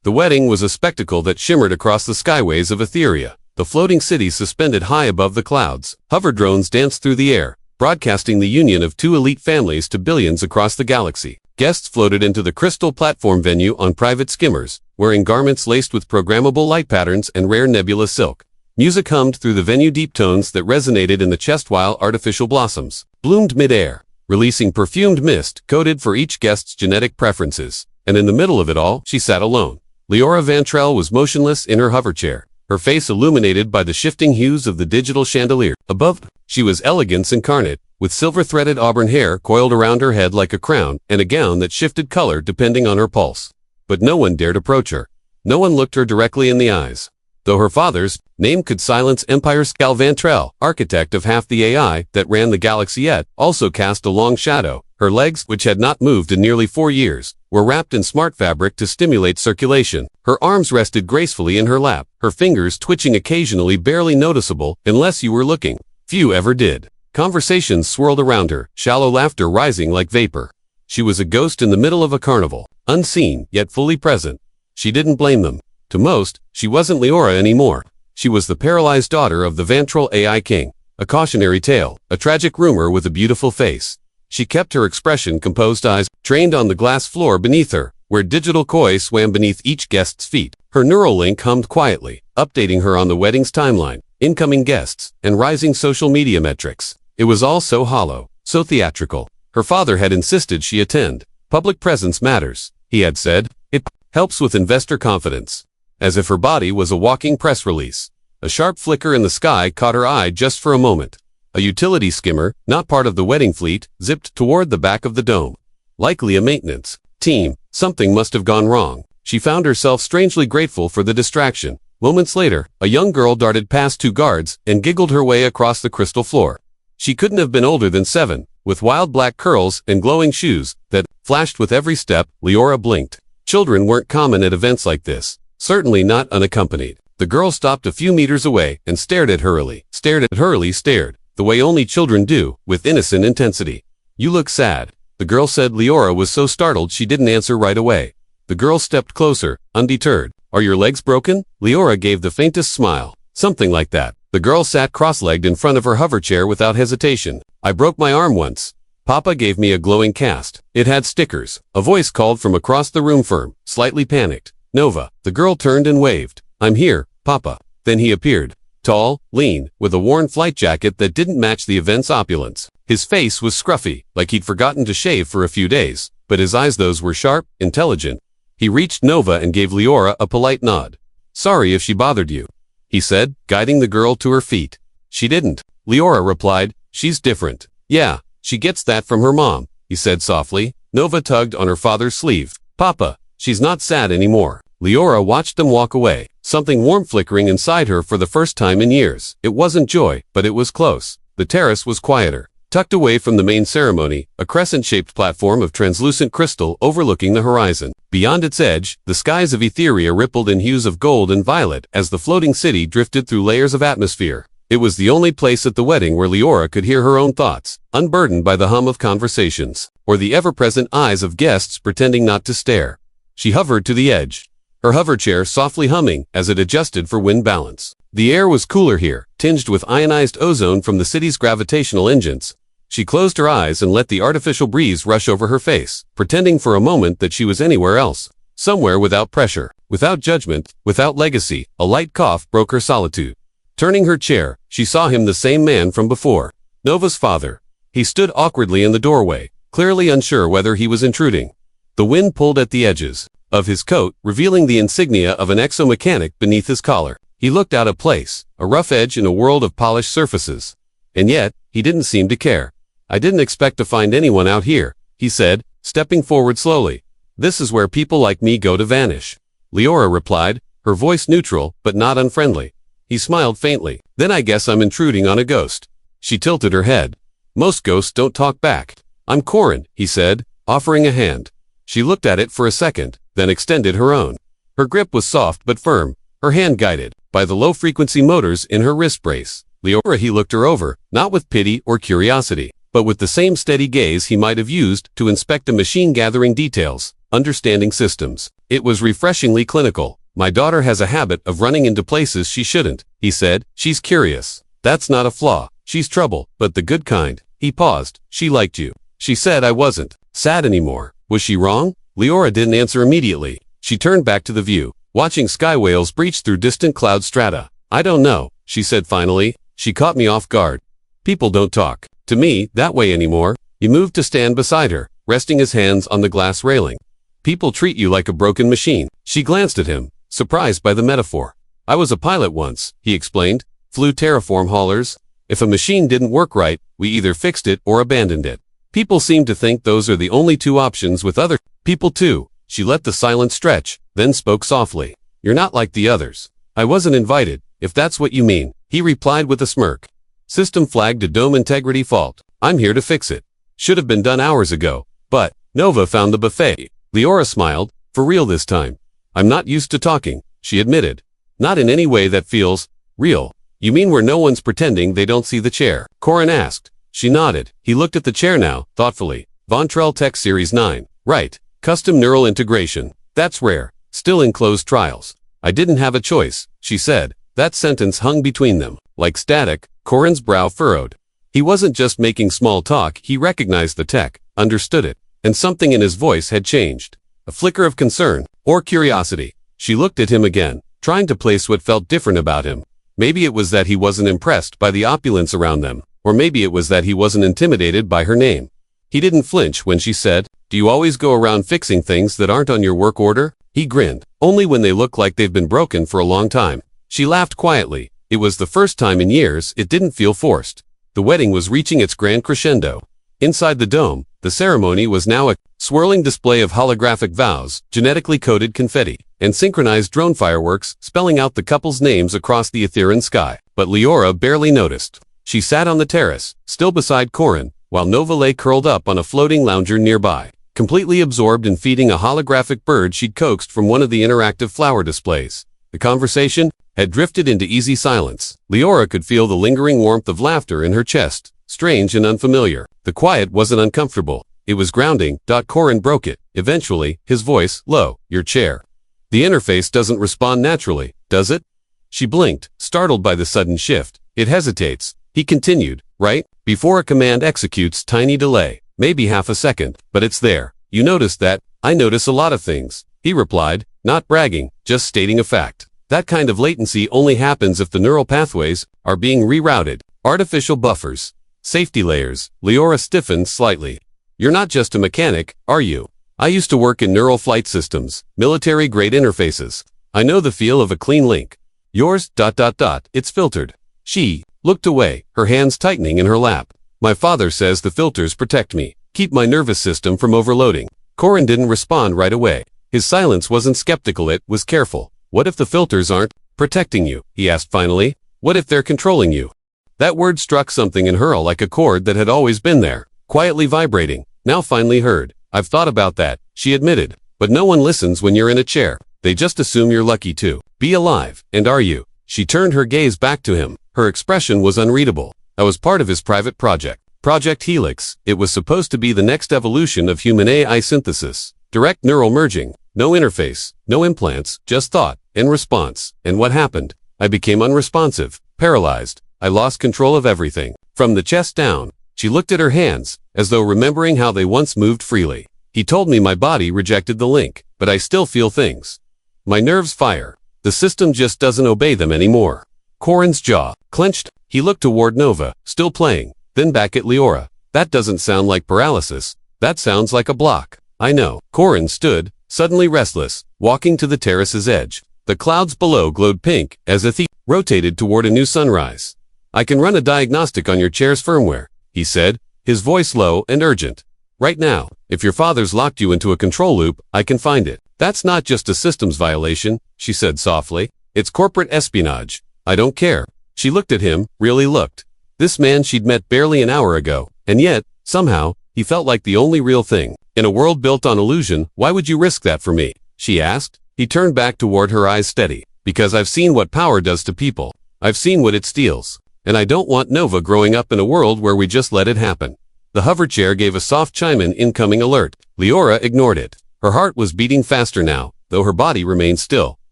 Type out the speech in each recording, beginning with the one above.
The wedding was a spectacle that shimmered across the skyways of Etheria. The floating city suspended high above the clouds. Hover drones danced through the air, broadcasting the union of two elite families to billions across the galaxy. Guests floated into the crystal platform venue on private skimmers, wearing garments laced with programmable light patterns and rare nebula silk. Music hummed through the venue, deep tones that resonated in the chest while artificial blossoms bloomed mid-air, releasing perfumed mist coded for each guest's genetic preferences. And in the middle of it all, she sat alone. Liora Vantrell was motionless in her hoverchair, her face illuminated by the shifting hues of the digital chandelier. Above, she was elegance incarnate, with silver-threaded auburn hair coiled around her head like a crown, and a gown that shifted color depending on her pulse. But no one dared approach her. No one looked her directly in the eyes. Though her father's name could silence Empire, Cal Vantrell, architect of half the AI that ran the galaxy yet, also cast a long shadow. Her legs, which had not moved in nearly 4 years, were wrapped in smart fabric to stimulate circulation. Her arms rested gracefully in her lap, her fingers twitching occasionally, barely noticeable unless you were looking. Few ever did. Conversations swirled around her, shallow laughter rising like vapor. She was a ghost in the middle of a carnival, unseen yet fully present. She didn't blame them. To most, she wasn't Liora anymore. She was the paralyzed daughter of the Vantrell AI king. A cautionary tale, a tragic rumor with a beautiful face. She kept her expression composed, eyes trained on the glass floor beneath her, where digital koi swam beneath each guest's feet. Her neural link hummed quietly, updating her on the wedding's timeline, incoming guests, and rising social media metrics. It was all so hollow, so theatrical. Her father had insisted she attend. Public presence matters, he had said. It helps with investor confidence. As if her body was a walking press release. A sharp flicker in the sky caught her eye just for a moment. A utility skimmer, not part of the wedding fleet, zipped toward the back of the dome. Likely a maintenance team. Something must have gone wrong. She found herself strangely grateful for the distraction. Moments later, a young girl darted past 2 guards and giggled her way across the crystal floor. She couldn't have been older than 7, with wild black curls and glowing shoes that flashed with every step. Liora blinked. Children weren't common at events like this. Certainly not unaccompanied. The girl stopped a few meters away and stared at Hurley. Stared, the way only children do, with innocent intensity. You look sad, the girl said. Liora was so startled she didn't answer right away. The girl stepped closer, undeterred. Are your legs broken? Liora gave the faintest smile. Something like that. The girl sat cross-legged in front of her hoverchair without hesitation. I broke my arm once. Papa gave me a glowing cast. It had stickers. A voice called from across the room, firm, slightly panicked. Nova. The girl turned and waved. I'm here, Papa. Then he appeared. Tall, lean, with a worn flight jacket that didn't match the event's opulence. His face was scruffy, like he'd forgotten to shave for a few days, but his eyes, those were sharp, intelligent. He reached Nova and gave Liora a polite nod. Sorry if she bothered you, he said, guiding the girl to her feet. She didn't, Liora replied. She's different. Yeah, she gets that from her mom, he said softly. Nova tugged on her father's sleeve. Papa, she's not sad anymore. Liora watched them walk away, something warm flickering inside her for the first time in years. It wasn't joy, but it was close. The terrace was quieter. Tucked away from the main ceremony, a crescent-shaped platform of translucent crystal overlooking the horizon. Beyond its edge, the skies of Etheria rippled in hues of gold and violet as the floating city drifted through layers of atmosphere. It was the only place at the wedding where Liora could hear her own thoughts, unburdened by the hum of conversations, or the ever-present eyes of guests pretending not to stare. She hovered to the edge, her hoverchair softly humming as it adjusted for wind balance. The air was cooler here, tinged with ionized ozone from the city's gravitational engines. She closed her eyes and let the artificial breeze rush over her face, pretending for a moment that she was anywhere else. Somewhere without pressure, without judgment, without legacy. A light cough broke her solitude. Turning her chair, she saw him, the same man from before. Nova's father. He stood awkwardly in the doorway, clearly unsure whether he was intruding. The wind pulled at the edges of his coat, revealing the insignia of an exomechanic beneath his collar. He looked out of place, a rough edge in a world of polished surfaces. And yet, he didn't seem to care. I didn't expect to find anyone out here, he said, stepping forward slowly. This is where people like me go to vanish. Liora replied, her voice neutral, but not unfriendly. He smiled faintly. Then I guess I'm intruding on a ghost. She tilted her head. Most ghosts don't talk back. I'm Corin, he said, offering a hand. She looked at it for a second, then extended her own. Her grip was soft but firm, her hand guided by the low-frequency motors in her wrist brace. Liora, he looked her over, not with pity or curiosity, but with the same steady gaze he might have used to inspect a machine gathering details, understanding systems. It was refreshingly clinical. My daughter has a habit of running into places she shouldn't, he said. She's curious. That's not a flaw. She's trouble, but the good kind. He paused. She liked you. She said I wasn't sad anymore. Was she wrong? Liora didn't answer immediately. She turned back to the view, watching sky whales breach through distant cloud strata. I don't know, she said finally. She caught me off guard. People don't talk to me that way anymore. He moved to stand beside her, resting his hands on the glass railing. People treat you like a broken machine. She glanced at him, surprised by the metaphor. I was a pilot once, he explained. Flew terraform haulers. If a machine didn't work right, we either fixed it or abandoned it. People seem to think those are the only two options with other people too. She let the silence stretch, then spoke softly. You're not like the others. I wasn't invited, if that's what you mean, he replied with a smirk. System flagged a dome integrity fault. I'm here to fix it. Should have been done hours ago. But Nova found the buffet. Liora smiled. For real this time. I'm not used to talking, she admitted. Not in any way that feels real. You mean where no one's pretending they don't see the chair? Corin asked. She nodded. He looked at the chair now, thoughtfully. Vontrell Tech Series 9. Right. Custom neural integration. That's rare. Still in closed trials. I didn't have a choice, she said. That sentence hung between them. Like static, Corin's brow furrowed. He wasn't just making small talk, he recognized the tech, understood it, and something in his voice had changed. A flicker of concern, or curiosity. She looked at him again, trying to place what felt different about him. Maybe it was that he wasn't impressed by the opulence around them, or maybe it was that he wasn't intimidated by her name. He didn't flinch when she said, Do you always go around fixing things that aren't on your work order? He grinned. Only when they look like they've been broken for a long time. She laughed quietly. It was the first time in years it didn't feel forced. The wedding was reaching its grand crescendo. Inside the dome, the ceremony was now a swirling display of holographic vows, genetically coded confetti, and synchronized drone fireworks spelling out the couple's names across the Etherean sky. But Liora barely noticed. She sat on the terrace, still beside Corin, while Nova lay curled up on a floating lounger nearby, completely absorbed in feeding a holographic bird she'd coaxed from one of the interactive flower displays. The conversation had drifted into easy silence. Liora could feel the lingering warmth of laughter in her chest, strange and unfamiliar. The quiet wasn't uncomfortable. It was grounding. Corin broke it. Eventually, his voice, low, your chair. The interface doesn't respond naturally, does it? She blinked, startled by the sudden shift. It hesitates. He continued, right? Before a command executes, tiny delay. Maybe half a second, but it's there. You noticed that? I notice a lot of things. He replied, not bragging, just stating a fact. That kind of latency only happens if the neural pathways are being rerouted. Artificial buffers. Safety layers. Liora stiffened slightly. You're not just a mechanic, are you? I used to work in neural flight systems, military-grade interfaces. I know the feel of a clean link. Yours, it's filtered. She looked away, her hands tightening in her lap. My father says the filters protect me, keep my nervous system from overloading. Corin didn't respond right away. His silence wasn't skeptical, it was careful. What if the filters aren't protecting you? He asked finally. What if they're controlling you? That word struck something in her like a chord that had always been there, quietly vibrating, now finally heard. I've thought about that, she admitted. But no one listens when you're in a chair. They just assume you're lucky to be alive. And are you? She turned her gaze back to him. Her expression was unreadable. I was part of his private project. Project Helix. It was supposed to be the next evolution of human AI synthesis. Direct neural merging. No interface. No implants. Just thought and response. And what happened? I became unresponsive. Paralyzed. I lost control of everything. From the chest down. She looked at her hands, as though remembering how they once moved freely. He told me my body rejected the link, but I still feel things. My nerves fire. The system just doesn't obey them anymore. Corin's jaw clenched. He looked toward Nova, still playing, then back at Liora. That doesn't sound like paralysis. That sounds like a block. I know. Corin stood, suddenly restless, walking to the terrace's edge. The clouds below glowed pink, as if he rotated toward a new sunrise. I can run a diagnostic on your chair's firmware, he said, his voice low and urgent. Right now, if your father's locked you into a control loop, I can find it. That's not just a systems violation, she said softly. It's corporate espionage. I don't care. She looked at him, really looked. This man she'd met barely an hour ago, and yet, somehow, he felt like the only real thing. In a world built on illusion, why would you risk that for me? She asked. He turned back toward her, eyes steady. Because I've seen what power does to people. I've seen what it steals. And I don't want Nova growing up in a world where we just let it happen. The hover chair gave a soft chime in incoming alert. Liora ignored it. Her heart was beating faster now, though her body remained still.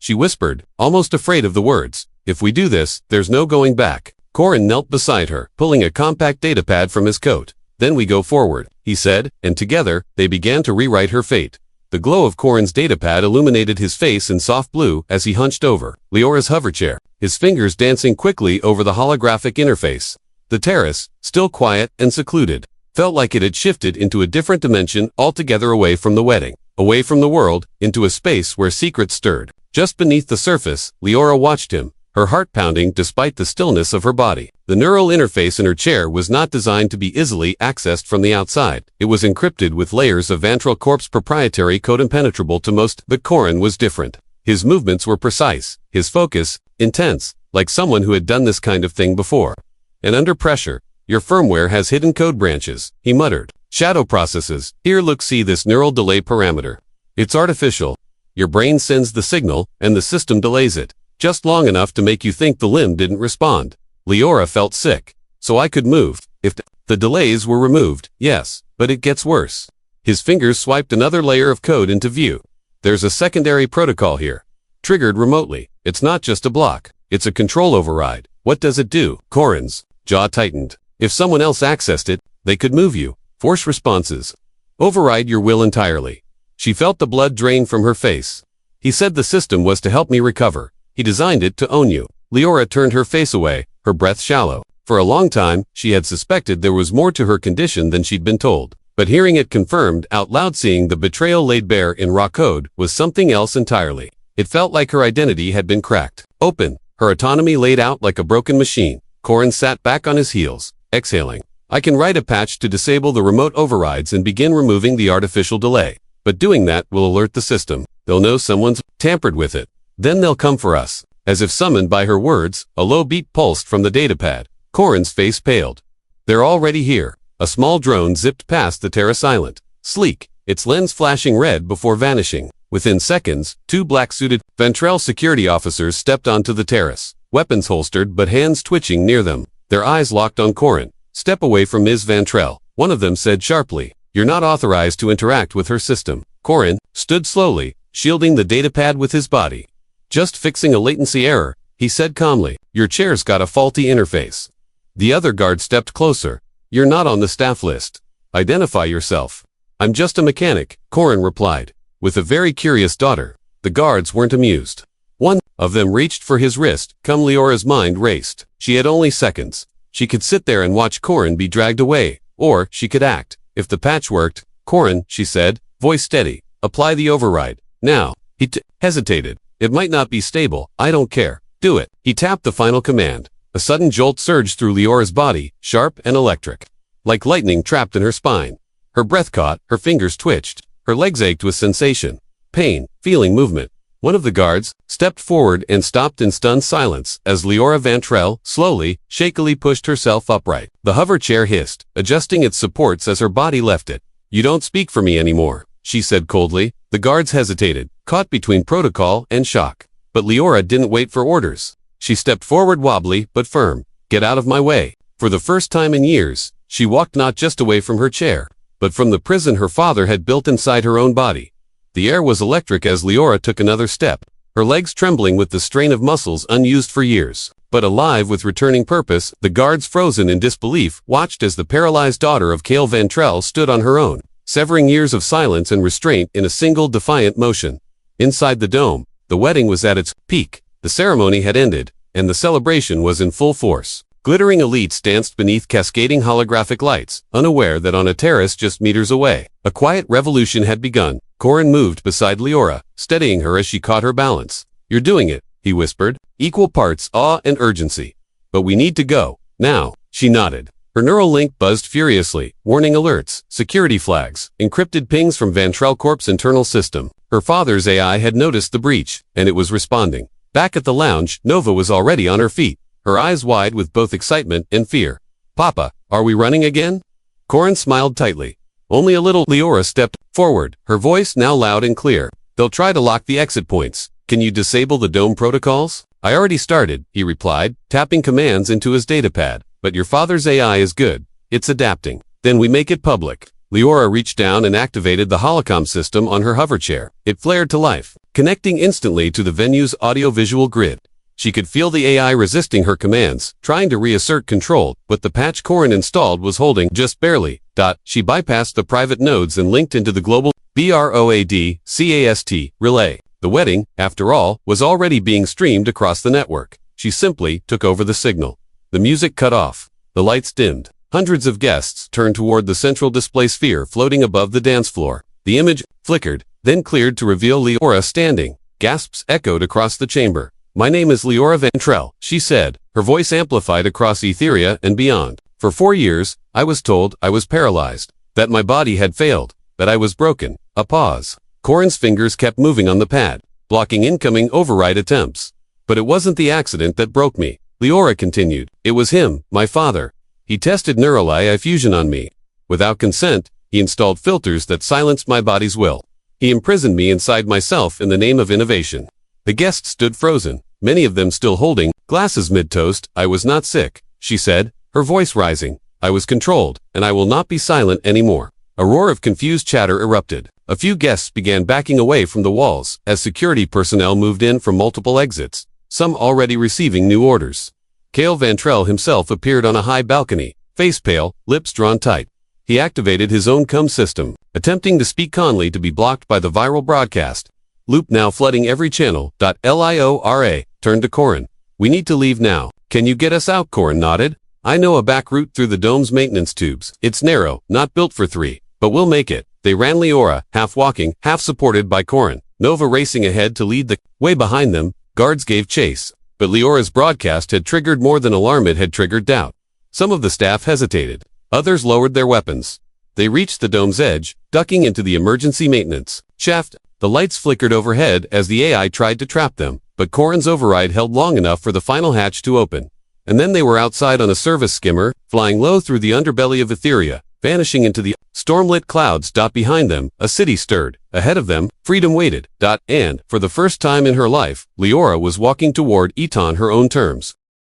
She whispered, almost afraid of the words, "If we do this, there's no going back." Corin knelt beside her, pulling a compact datapad from his coat. "Then we go forward," he said, and together, they began to rewrite her fate. The glow of Corin's datapad illuminated his face in soft blue as he hunched over Liora's hoverchair, his fingers dancing quickly over the holographic interface. The terrace, still quiet and secluded, felt like it had shifted into a different dimension altogether, away from the wedding, away from the world, into a space where secrets stirred. Just beneath the surface, Liora watched him, her heart pounding despite the stillness of her body. The neural interface in her chair was not designed to be easily accessed from the outside. It was encrypted with layers of Vantral Corp's proprietary code impenetrable to most, but Corin was different. His movements were precise, his focus, intense, like someone who had done this kind of thing before. And under pressure, "Your firmware has hidden code branches," he muttered. "Shadow processes. Here, look, see this neural delay parameter. It's artificial. Your brain sends the signal, and the system delays it, just long enough to make you think the limb didn't respond." Liora felt sick. "So I could move. If the delays were removed, yes, but it gets worse." His fingers swiped another layer of code into view. "There's a secondary protocol here. Triggered remotely. It's not just a block. It's a control override." "What does it do?" Corin's jaw tightened. "If someone else accessed it, they could move you. Force responses. Override your will entirely." She felt the blood drain from her face. "He said the system was to help me recover. He designed it to own you." Liora turned her face away, her breath shallow. For a long time, she had suspected there was more to her condition than she'd been told. But hearing it confirmed out loud, seeing the betrayal laid bare in raw code, was something else entirely. It felt like her identity had been cracked open, her autonomy laid out like a broken machine. Corin sat back on his heels, exhaling. "I can write a patch to disable the remote overrides and begin removing the artificial delay. But doing that will alert the system. They'll know someone's tampered with it. Then they'll come for us." As if summoned by her words, a low beat pulsed from the datapad. Corin's face paled. "They're already here." A small drone zipped past the terrace island, sleek, its lens flashing red before vanishing. Within seconds, two black-suited Vantral security officers stepped onto the terrace, weapons holstered but hands twitching near them. Their eyes locked on Corin. "Step away from Ms. Vantral," one of them said sharply. "You're not authorized to interact with her system." Corin stood slowly, shielding the datapad with his body. "Just fixing a latency error," he said calmly. "Your chair's got a faulty interface." The other guard stepped closer. "You're not on the staff list. Identify yourself." "I'm just a mechanic," Corin replied, with a very curious daughter. The guards weren't amused. One of them reached for his wrist. Liora's mind raced. She had only seconds. She could sit there and watch Corin be dragged away, or she could act. If the patch worked, "Corin," she said, voice steady, "apply the override. Now." He hesitated. "It might not be stable. I don't care. Do it." He tapped the final command. A sudden jolt surged through Liora's body, sharp and electric, like lightning trapped in her spine. Her breath caught, her fingers twitched, her legs ached with sensation, pain, feeling movement. One of the guards stepped forward and stopped in stunned silence as Liora Vantral slowly, shakily pushed herself upright. The hover chair hissed, adjusting its supports as her body left it. "You don't speak for me anymore," she said coldly. The guards hesitated, caught between protocol and shock. But Liora didn't wait for orders. She stepped forward, wobbly but firm. "Get out of my way." For the first time in years, she walked not just away from her chair, but from the prison her father had built inside her own body. The air was electric as Liora took another step, her legs trembling with the strain of muscles unused for years. But alive with returning purpose, the guards, frozen in disbelief, watched as the paralyzed daughter of Cale Vantral stood on her own, severing years of silence and restraint in a single defiant motion. Inside the dome, the wedding was at its peak. The ceremony had ended, and the celebration was in full force. Glittering elites danced beneath cascading holographic lights, unaware that on a terrace just meters away, a quiet revolution had begun. Corin moved beside Liora, steadying her as she caught her balance. "You're doing it," he whispered, equal parts awe and urgency. "But we need to go, now." She nodded. Her neural link buzzed furiously, warning alerts, security flags, encrypted pings from Vantral Corp's internal system. Her father's AI had noticed the breach, and it was responding. Back at the lounge, Nova was already on her feet, her eyes wide with both excitement and fear. "Papa, are we running again?" Corin smiled tightly. "Only a little." Liora stepped forward, her voice now loud and clear. "They'll try to lock the exit points. Can you disable the dome protocols?" "I already started," he replied, tapping commands into his datapad. "But your father's AI is good. It's adapting. Then we make it public. Liora reached down and activated the holocom system on her hover chair. It flared to life, connecting instantly to the venue's audio-visual grid. She could feel the AI resisting her commands, trying to reassert control, but the patch Corin installed was holding just barely. She bypassed the private nodes and linked into the global BROADCAST relay. The wedding, after all, was already being streamed across the network. She simply took over the signal. The music cut off. The lights dimmed. Hundreds of guests turned toward the central display sphere floating above the dance floor. The image flickered, then cleared to reveal Liora standing. Gasps echoed across the chamber. "My name is Liora Ventrell," she said, her voice amplified across Etheria and beyond. "For 4 years, I was told I was paralyzed, that my body had failed, that I was broken." A pause. Corin's fingers kept moving on the pad, blocking incoming override attempts. "But it wasn't the accident that broke me," Liora continued. "It was him, my father. He tested neural AI fusion on me. Without consent, he installed filters that silenced my body's will. He imprisoned me inside myself in the name of innovation." The guests stood frozen, many of them still holding glasses mid-toast. "I was not sick," she said, her voice rising. "I was controlled, and I will not be silent anymore." A roar of confused chatter erupted. A few guests began backing away from the walls as security personnel moved in from multiple exits, some already receiving new orders. Cale Ventrell himself appeared on a high balcony, face pale, lips drawn tight. He activated his own comm system, attempting to speak calmly to be blocked by the viral broadcast. Loop now flooding every channel. Liora turned to Corin. "We need to leave now. Can you get us out?" Corin nodded. "I know a back route through the dome's maintenance tubes. It's narrow, not built for 3, but we'll make it." They ran Liora, half walking, half supported by Corin. Nova racing ahead to lead the way. Behind them, guards gave chase. But Liora's broadcast had triggered more than alarm, it had triggered doubt. Some of the staff hesitated. Others lowered their weapons. They reached the dome's edge, ducking into the emergency maintenance shaft. The lights flickered overhead as the AI tried to trap them, but Corin's override held long enough for the final hatch to open. And then they were outside on a service skimmer, flying low through the underbelly of Etheria, vanishing into the stormlit clouds. Behind them, a city stirred. Ahead of them, freedom waited. And, for the first time in her life, Liora was walking toward it on her own terms.